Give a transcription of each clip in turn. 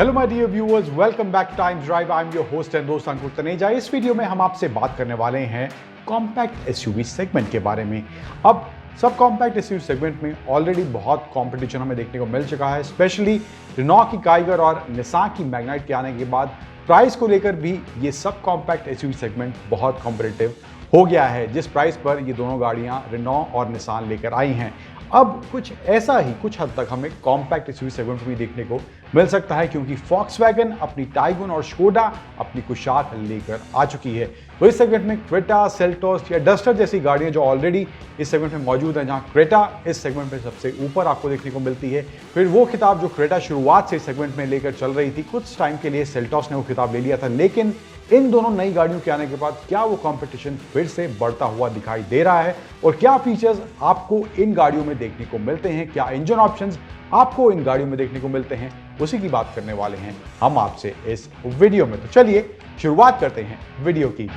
Hello my dear viewers, welcome back to time drive. I am your host and दोस्त अंकुर तनेजा। इस video में हम आपसे बात करने वाले हैं कॉम्पैक्ट एसयूवी सेगमेंट के बारे में। अब सब कॉम्पैक्ट एसयूवी सेगमेंट में ऑलरेडी बहुत कंपटीशन हमें देखने को मिल चुका है, स्पेशली रेनॉ की काइगर और निसान की मैग्नाइट के आने के बाद प्राइस को लेकर भी ये सब कॉम्पैक्ट एसयूवी सेगमेंट बहुत कॉम्पिटिटिव हो गया है, जिस प्राइस पर ये दोनों गाड़ियां रेनॉ और निसान लेकर आई हैं। अब कुछ ऐसा ही कुछ हद तक हमें कॉम्पैक्ट एसयूवी सेगमेंट में भी देखने को मिल सकता है, क्योंकि फॉक्सवैगन अपनी टाइगुन और स्कोडा अपनी कुशाक लेकर आ चुकी है। तो इस सेगमेंट में क्रेटा, सेल्टोस या डस्टर जैसी गाड़ियां जो ऑलरेडी इस सेगमेंट में मौजूद हैं, जहां क्रेटा इस सेगमेंट में सबसे ऊपर आपको देखने को मिलती है। फिर वो खिताब जो क्रेटा शुरुआत से इस सेगमेंट में लेकर चल रही थी, कुछ टाइम के लिए सेल्टोस ने वो खिताब ले लिया था, लेकिन इन दोनों नई गाड़ियों के आने के बाद क्या वो कंपटीशन फिर से बढ़ता हुआ दिखाई दे रहा है और क्या फीचर्स आपको इन गाड़ियों में देखने को मिलते हैं, क्या इंजन ऑप्शंस आपको इन गाड़ियों में देखने को मिलते हैं, उसी की बात करने वाले हैं हम आपसे इस वीडियो में। तो चलिए शुरुआत करते हैं वीडियो की।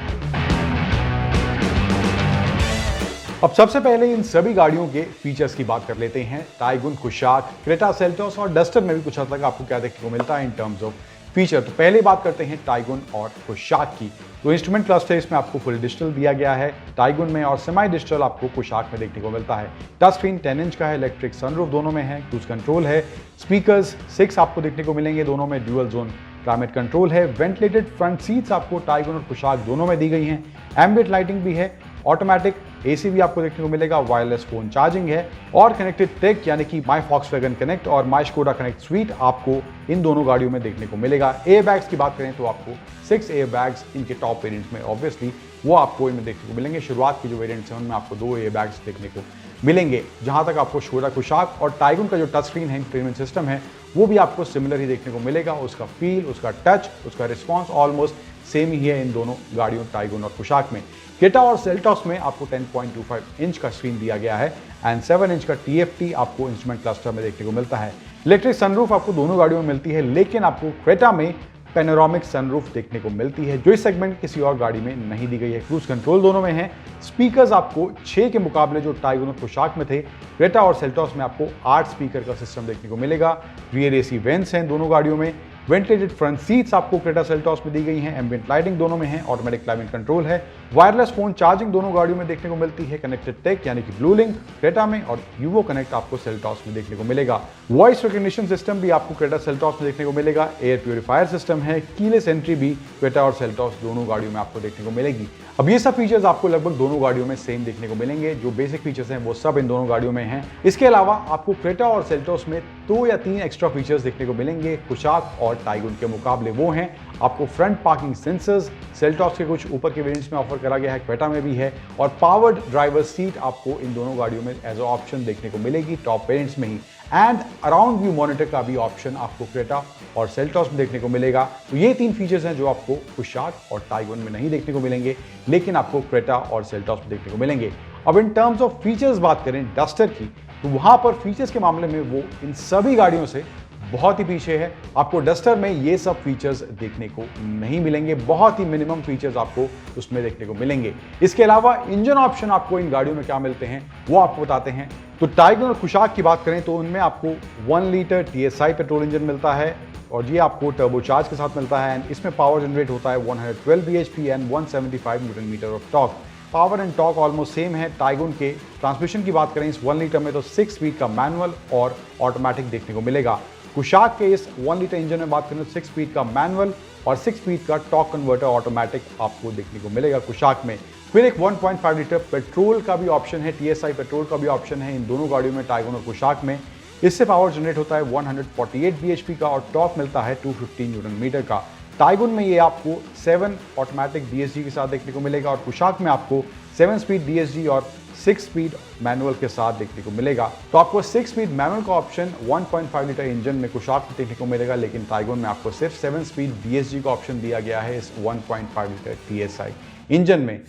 अब सबसे पहले इन सभी गाड़ियों के फीचर्स की बात कर लेते हैं। टाइगुन, कुशाक, क्रेटा, सेल्टोस और डस्टर में भी कुछ हद तक आपको क्या देखने को मिलता है इन टर्म्स ऑफ फीचर। तो पहले बात करते हैं टाइगुन और कुशाक की। तो इंस्ट्रूमेंट क्लस्टर इसमें आपको फुल डिजिटल दिया गया है टाइगुन में, और सेमी डिजिटल आपको कुशाक में देखने को मिलता है। टच स्क्रीन 10 इंच का है, इलेक्ट्रिक सनरूफ दोनों में है, क्रूज कंट्रोल है, स्पीकर्स 6 आपको देखने को मिलेंगे, दोनों में ड्यूअल जोन क्लाइमेट कंट्रोल है, वेंटिलेटेड फ्रंट सीट्स आपको टाइगुन और कुशाक दोनों में दी गई हैं, एम्बिएंट लाइटिंग भी है, ऑटोमेटिक एसी भी आपको देखने को मिलेगा, वायरलेस फोन चार्जिंग है और कनेक्टेड टेक यानी कि माई फॉक्सवैगन कनेक्ट और माई स्कोडा कनेक्ट स्वीट आपको इन दोनों गाड़ियों में देखने को मिलेगा। एयर बैग्स की बात करें तो आपको 6 एयर बैग्स इनके टॉप वेरिएंट्स में ऑब्वियसली वो आपको इनमें देखने को मिलेंगे। शुरुआत की जो वेरिएंट्स हैं उनमें आपको 2 एयर बैग्स देखने को मिलेंगे। जहां तक आपको स्कोडा कुशाक और टाइगुन का जो टच स्क्रीन है, इंफोटेनमेंट सिस्टम है, वो भी आपको सिमिलर ही देखने को मिलेगा। उसका फील, उसका टच, उसका रिस्पॉन्स ऑलमोस्ट सेम ही है इन दोनों गाड़ियों टाइगुन और कुशाक में। क्रेटा और सेल्टोस में आपको 10.25 इंच का स्क्रीन दिया गया है एंड 7 इंच का TFT आपको इंस्ट्रूमेंट क्लस्टर में देखने को मिलता है। इलेक्ट्रिक सनरूफ आपको दोनों गाड़ियों में मिलती है, लेकिन आपको क्रेटा में पैनोरामिक सनरूफ देखने को मिलती है, जो इस सेगमेंट किसी और गाड़ी में नहीं दी गई है। क्रूज कंट्रोल दोनों में है। स्पीकर्स आपको 6 के मुकाबले जो टाइगुन और कुशाक में थे, क्रेटा और सेल्टोस में आपको 8 स्पीकर का सिस्टम देखने को मिलेगा। रियर AC वेंट्स हैं दोनों गाड़ियों में, वेंटिलेटेड फ्रंट सीट्स आपको क्रेटा सेल्टोस में दी गई हैं, एम्बिएंट लाइटिंग दोनों में है, ऑटोमेटिक क्लाइमेट कंट्रोल है, वायरलेस फोन चार्जिंग दोनों गाड़ियों में देखने को मिलती है, कनेक्टेड टेक यानी कि ब्लू लिंक क्रेटा में और यूवो कनेक्ट आपको सेल्टोस में देखने को मिलेगा। वॉइस रिकग्निशन सिस्टम भी आपको क्रेटा सेल्टोस में देखने को मिलेगा। एयर प्यूरिफायर सिस्टम है, कीलेस एंट्री भी क्रेटा और सेल्टोस दोनों गाड़ियों में आपको देखने को मिलेगी। अब ये सब फीचर्स आपको लगभग दोनों गाड़ियों में सेम देखने को मिलेंगे। जो बेसिक फीचर्स हैं वो सब इन दोनों गाड़ियों में हैं। इसके अलावा आपको क्रेटा और सेल्टोस में 2 या 3 एक्स्ट्रा फीचर्स देखने को मिलेंगे कुशाक और टाइगुन के मुकाबले। वो हैं आपको फ्रंट पार्किंग सेंसर्स, सेल्टोस के कुछ ऊपर के वेरिएंट्स में ऑफर करा गया है, क्रेटा में भी है, और पावर्ड ड्राइवर सीट आपको इन दोनों गाड़ियों में एज ऑप्शन देखने को मिलेगी टॉप वेरिएंट्स में ही। एंड अराउंड व्यू मॉनिटर का भी ऑप्शन आपको क्रेटा और सेल्टोस में देखने को मिलेगा। तो ये 3 फीचर्स हैं जो आपको कुशाक और टाइगुन में नहीं देखने को मिलेंगे, लेकिन आपको क्रेटा और सेल्टोस में देखने को मिलेंगे। अब इन टर्म्स ऑफ फीचर्स बात करें डस्टर की, तो वहां पर फीचर्स के मामले में वो इन सभी गाड़ियों से बहुत ही पीछे है। आपको डस्टर में ये सब फीचर्स देखने को नहीं मिलेंगे, बहुत ही मिनिमम फीचर्स आपको उसमें देखने को मिलेंगे। इसके अलावा इंजन ऑप्शन आपको इन गाड़ियों में क्या मिलते हैं वो आपको बताते हैं। तो टाइगुन और कुशाक की बात करें तो उनमें आपको 1 लीटर TSI पेट्रोल इंजन मिलता है और ये आपको टर्बोचार्ज के साथ मिलता है एंड इसमें पावर जनरेट होता है 112 bhp and 175 newton metre of torque. Power and torque almost same है। टाइगुन के ट्रांसमिशन की बात करें इस 1 लीटर में तो 6 स्पीड का मैनुअल और ऑटोमेटिक देखने को मिलेगा। कुशाक के इस 1 लीटर इंजन में बात करें तो 6 स्पीड का मैनुअल और 6 स्पीड का टॉर्क कन्वर्टर ऑटोमेटिक आपको देखने को मिलेगा कुशाक में। फिर एक 1.5 लीटर पेट्रोल का भी ऑप्शन है, TSI पेट्रोल का भी ऑप्शन है इन दोनों गाड़ियों में, टाइगुन और कुशाक में। इससे पावर जनरेट होता है 148 bhp का और टॉर्क मिलता है 215 न्यूटन मीटर का। टाइगुन में ये आपको 7 ऑटोमेटिक DSG के साथ देखने को मिलेगा और कुशाक में आपको 7 स्पीड DSG और 6 स्पीड मैनुअल के साथ देखने को मिलेगा। तो आपको 6 स्पीड मैनुअल का ऑप्शन 1.5 लीटर इंजन में कुशाक में देखने को मिलेगा, लेकिन टाइगुन में आपको सिर्फ 7 स्पीड DSG का ऑप्शन दिया गया है इस 1.5 लीटर TSI इंजन में।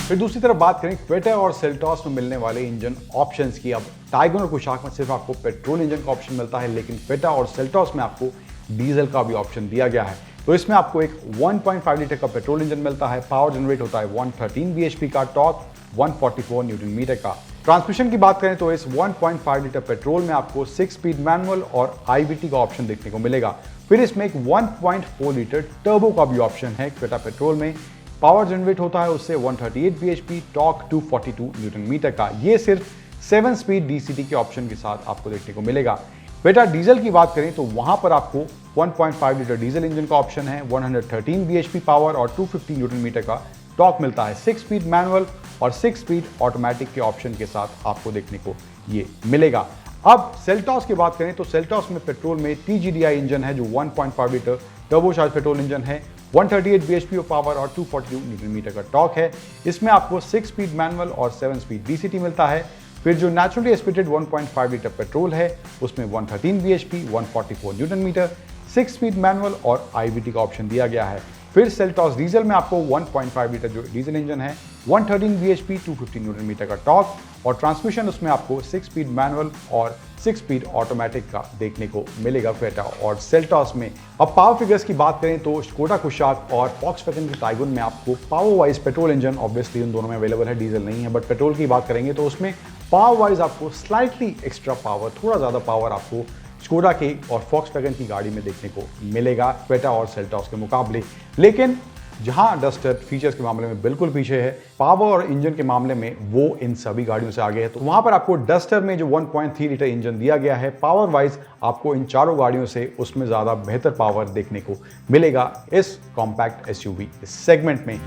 फिर दूसरी तरफ बात करें क्रेटा और सेल्टोस में मिलने वाले इंजन ऑप्शंस की। अब टाइगुन और कुशाक में सिर्फ आपको पेट्रोल इंजन का ऑप्शन मिलता है, लेकिन क्रेटा और सेल्टोस में आपको डीजल का भी ऑप्शन दिया गया है। तो इसमें आपको एक 1.5 लीटर का पेट्रोल इंजन मिलता है, पावर जनरेट होता है 113 bhp का, टॉर्क 144 न्यूटन मीटर का। ट्रांसमिशन की बात करें तो इस 1.5 लीटर पेट्रोल में आपको 6 स्पीड मैनुअल और IVT का ऑप्शन देखने को मिलेगा। फिर इसमें एक 1.4 लीटर टर्बो का भी ऑप्शन है। क्रेटा पेट्रोल में पावर जनरेट होता है उससे 138 bhp, टॉर्क 242 न्यूटन मीटर का। ये सिर्फ 7 स्पीड DCT के ऑप्शन के साथ आपको देखने को मिलेगा। क्रेटा डीजल की बात करें तो वहां पर आपको 1.5 लीटर डीजल इंजन का ऑप्शन है, 113 bhp पावर और 250 न्यूटन मीटर का टॉर्क मिलता है। 6 स्पीड मैनुअल और 6 स्पीड ऑटोमेटिक के ऑप्शन के साथ आपको देखने को ये मिलेगा। अब सेल्टॉस की बात करें तो सेल्टॉस में पेट्रोल में TGDI इंजन है जो 1.5 लीटर टर्बोचार्ज पेट्रोल इंजन है, 138 bhp पावर और 242 न्यूटन मीटर का टॉर्क है। इसमें आपको 6 स्पीड मैनुअल और 7 स्पीड DCT मिलता है। फिर जो नेचुरली एस्पिरेटेड 1.5 लीटर पेट्रोल है उसमें 113 bhp, 144 newton metre, 6 speed manual और IVT का ऑप्शन दिया गया है। फिर सेल्टॉस डीजल में आपको 1.5 लीटर जो डीजल इंजन है, 113 bhp, 250 न्यूटन मीटर का टॉर्क और ट्रांसमिशन उसमें आपको 6 स्पीड मैनुअल और 6 स्पीड ऑटोमेटिक का देखने को मिलेगा क्रेटा और सेल्टॉस में। अब पावर फिगर्स की बात करें तो स्कोडा कुशाक और फॉक्सवैगन की टाइगुन में आपको power wise petrol engine obviously उन दोनों में अवेलेबल है, डीजल नहीं है, बट पेट्रोल की बात करेंगे तो उसमें पावर वाइज आपको स्लाइटली एक्स्ट्रा पावर, थोड़ा ज़्यादा पावर आपको स्कोडा के और फॉक्सवैगन की गाड़ी में देखने को मिलेगा क्रेटा और सेल्टॉस के मुकाबले। लेकिन जहां डस्टर फीचर्स के मामले में बिल्कुल पीछे है, पावर और इंजन के मामले में वो इन सभी गाड़ियों से आगे है। तो वहां पर आपको डस्टर में जो 1.3 लीटर इंजन दिया गया है, पावर वाइज आपको इन चारों गाड़ियों से उसमें ज़्यादा बेहतर पावर देखने को मिलेगा इस कॉम्पैक्ट SUV इस सेगमेंट में।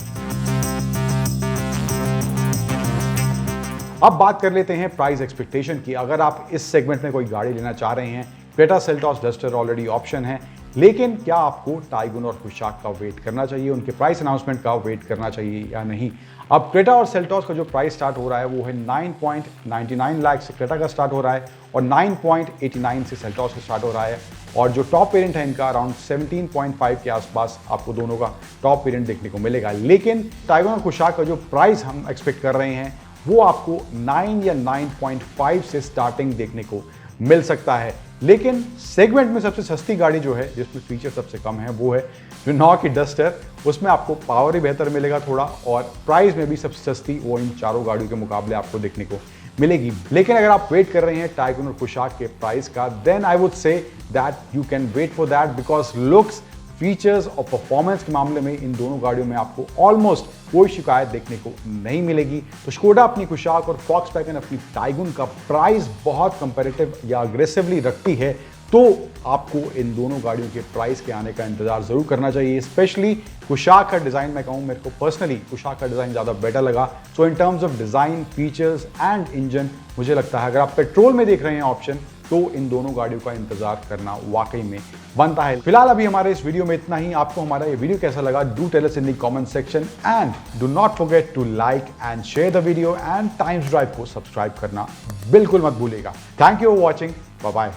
अब बात कर लेते हैं प्राइस एक्सपेक्टेशन की। अगर आप इस सेगमेंट में कोई गाड़ी लेना चाह रहे हैं, Creta, Seltos, duster already option है, लेकिन क्या आपको टाइगुन और कुशाक का वेट करना चाहिए, उनके प्राइस अनाउंसमेंट का वेट करना चाहिए या नहीं? अब क्रेटा और सेल्टॉस का जो प्राइस स्टार्ट हो रहा है वो है 9.99 लाख से क्रेटा का स्टार्ट हो रहा है और 9.89 से सेल्टॉस का स्टार्ट हो रहा है और जो टॉप वेरिएंट है इनका अराउंड 17.5 के आसपास आपको दोनों का टॉप वेरिएंट देखने को मिलेगा। लेकिन टाइगुन और कुशाक का जो प्राइस हम एक्सपेक्ट कर रहे हैं वो आपको 9 या 9.5 से स्टार्टिंग देखने को मिल सकता है। लेकिन सेगमेंट में सबसे सस्ती गाड़ी जो है, जिसमें फीचर सबसे कम है, वो है जो 9 की डस्टर। उसमें आपको पावर ही बेहतर मिलेगा थोड़ा और प्राइस में भी सबसे सस्ती वो इन चारों गाड़ियों के मुकाबले आपको देखने को मिलेगी। लेकिन अगर आप वेट कर रहे हैं टाइगुन और कुशाक के प्राइस का, then I would say that you can wait for that because looks, features और परफॉर्मेंस के मामले में इन दोनों गाड़ियों में आपको ऑलमोस्ट कोई शिकायत देखने को नहीं मिलेगी। तो स्कोडा अपनी कुशाक और फॉक्सवैगन अपनी टाइगुन का प्राइस बहुत कंपैरेटिव या अग्रेसिवली रखती है, तो आपको इन दोनों गाड़ियों के प्राइस के आने का इंतजार जरूर करना चाहिए। स्पेशली कुशाक का डिज़ाइन मैं कहूँ, मेरे को पर्सनली कुशाक का डिज़ाइन ज़्यादा बेटर लगा। So in terms of design, features and engine मुझे लगता है अगर आप पेट्रोल में देख रहे हैं ऑप्शन, तो इन दोनों गाड़ियों का इंतजार करना वाकई में बनता है। फिलहाल अभी हमारे इस वीडियो में इतना ही। आपको हमारा ये वीडियो कैसा लगा, do tell us in the comment section and do not forget to like and share the video and Times Drive को सब्सक्राइब करना बिल्कुल मत भूलिएगा। Thank you for watching, bye bye.